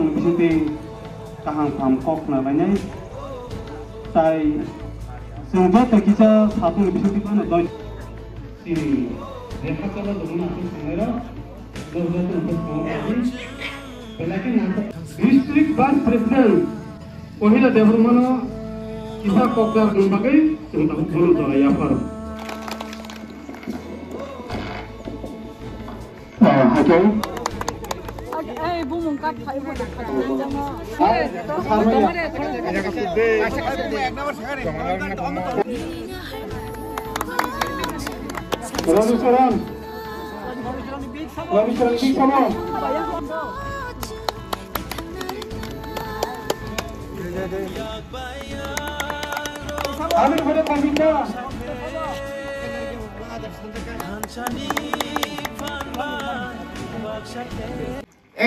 sung bisiti kahang pham kok na banyak tai sungja tekisa satu bisiti mana doi si rekha kala dona tu sengera dona tu untuk mengaji pelakin nanti district vice president ohila devrmano kita kokar lumbagai sungta bulu to ya par okay eh bumung kap khai bo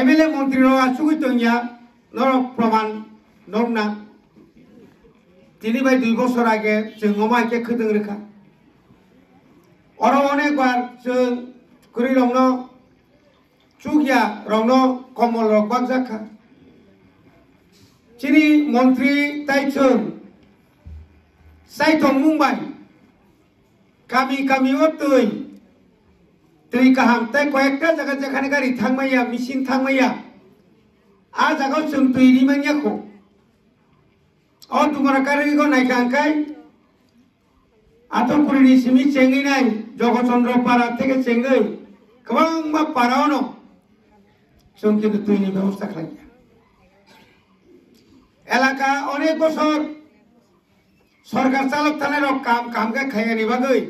MLA মন্ত্রী আসুগি তংয়া নরক প্রমাণ নরনা তিনি ভাই 2 বছর আগে जों অমাইকে খদং রেখা or অনেকবার जों কুরি রংন চুগিয়া রংন কমল রকবাক জাখা চিনি মন্ত্রী তাইছুন সাইথং মুম্বাই কামি কামি অতই তুই কাহাম তাই কয়েকটা জায়গা যেখানে গাড়ি থাকমাইয়া মেশিন থাকমাইয়া আ জায়গাও जों তুই রিমানিয়াকো অ তোমার কারিগো নাইকাঙ্কাই আতপুরিনি সিমি চেঙ্গি নাই জগচন্দ্র পাড়া থেকে চেঙ্গই গোবাং বা পাড়াওনো जों কিন্তু তুইনি ব্যবস্থা খাইয়া এলাকা অনেক বছর সরকার চালক থানার কামকে খাইয়া নিবাগই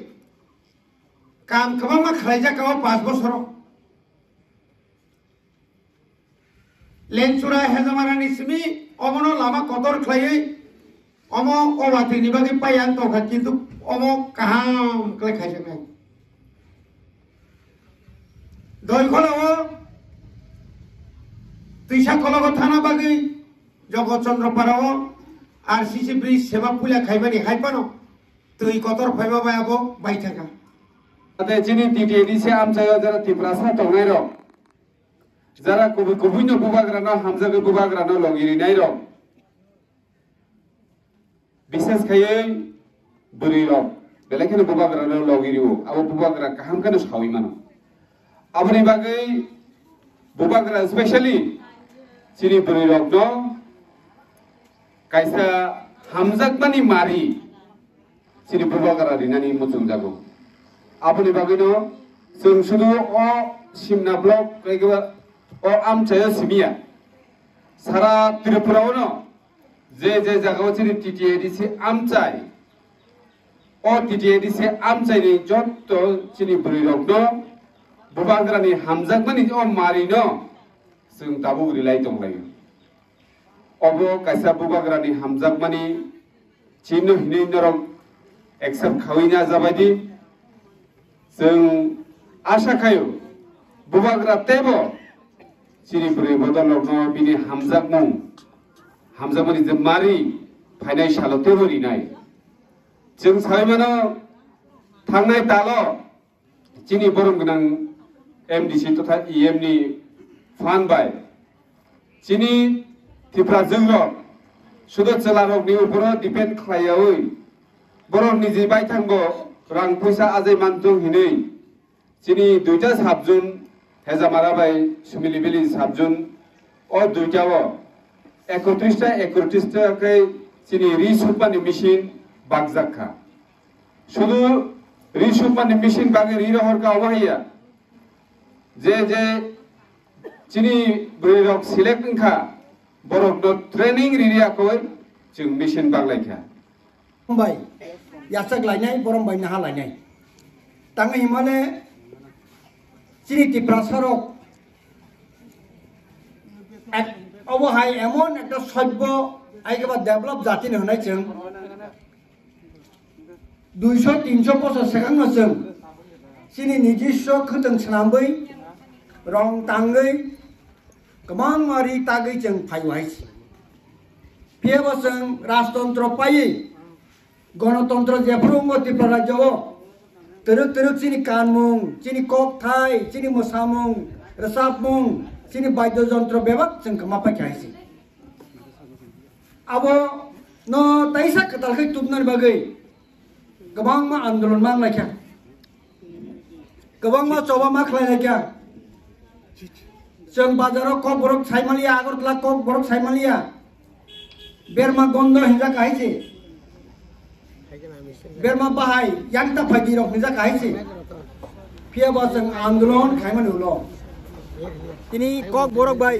কাম কবা মা খাইজা কাবা 5 বছর লেনচুরা হেজামারানি সিমি অমনো লামা কদর খাইয়ে অম অবাতি নিবাগে পাইয়ান তখা কিন্তু অম কাহাম কলে খাইছে নাই দইখলাও তুইসা কলগ থানা বাগি জগচন্দ্র পাড়াও আর সিসি ব্রিজ সেবা পুলা খাইবানি হাইপানো তুই কতর ফাইবা বায়াবো বাই থাকা আতে চিনি টিটিএডিসি আমচায় যারা তিপ্রাসা তংনাই রং যারা কুবুইন বুবাগ্রানো হামজাগে বুবাগ্রানো লগিরি নাই রং বিশেষ খাইয়ে বুরি রং বেলেখানে বুবাগ্রানো লগিরিও আবো বুবাগ্রা কাহাম কানে সাউই মানো আবনি বাগৈ বুবাগ্রা স্পেশালি চিনি বুরি রং নো কাইসা হামজাগমানি মারি চিনি বুবাগ্রা রিনানি মুচুং জাগো আপনি বাগিনো जों শুধু অ সিমনা ব্লক কইগবা অ আমচায় সিমিয়া সারা ত্রিপুরাওনো যে যে জায়গাও চিনি টিটিএডিসি আমচাই অ টিটিএডিসি আমচাইনি যত চিনি বুরি রগনো বুবাগ্রানি হামজাগমানি অ মারিনো जों দাবু রিলাই দংলাयो অবো কাইসা বুবাগ্রানি হামজাগমানি চিনো হিनै নরক একসেপ্ট খাওইনা जाबायदि जों आशा खायो बुबाग्रा तेबो सिरिपुरि बदलनो बिनि हामजागमनि मारि फाइनाय सालो तेबो रिनाय जों सायमानो थांनाय दालो चिनि बरम गोनां एमडिसि तथा इएम नि फान बाय चिनि तिफ्रा जोंल सुदो चलारकनि उपरो डिपेन्ड खालायावै बरम निजि बाय थांगो रां पैसा आजै मानथुं हिनै चिनि दुइटा साबजुन हेजामाराबाय सुमिलिबिलि साबजुन अ दुइटाओ 31টা कै चिनि रिसुपानि मेशिन बागजाखा शुधु रिसुपानि मेशिन बागे रिरहरका अबाहिया जे जे चिनि ब्रैरक सिलेक्ट खा बरक ट्रेनिंग रिरियाखै जों मेशिन बागलायखा मुम्बाइ यासक लाइनाय बरम बाय नाहा लाइनाय तांगा हिमाले चिनि तिप्रा सरक এক অবহাই এমন একটা সভ্য আইকেবা ডেভেলপ জাতি হনাই जों 200-300 বছর সেখানে जों চিনি নিজস্ব খতং সানাमै রং তাঙ্গै गोबां मारि तागै जों फायवाइस फेबो जों राजतंत्र पायै गणतंत्र जेफ्रोमबो त्रिपुरा राज्यआव तरक तरक चिनि कानमुं चिनि कक थाय चिनि मोसामुं रोसाबमुं sini baidojantro bebak जों kemapa kaisi abo no taisa ketal kai tubnar bagai gabang ma andolon mang laikya gabang ma coba ma khlai laikya जों बाजाराव कक बरक साइमालिया आगरतला कक बरक साइमालिया बेरमा गन्ध हिंजा काहिसे बेरमा बाहाय यांता फाइदि रक हिंजा काहिसे फियाबा जों आन्दोलन खायमान उलो तिनी कक बरक बाय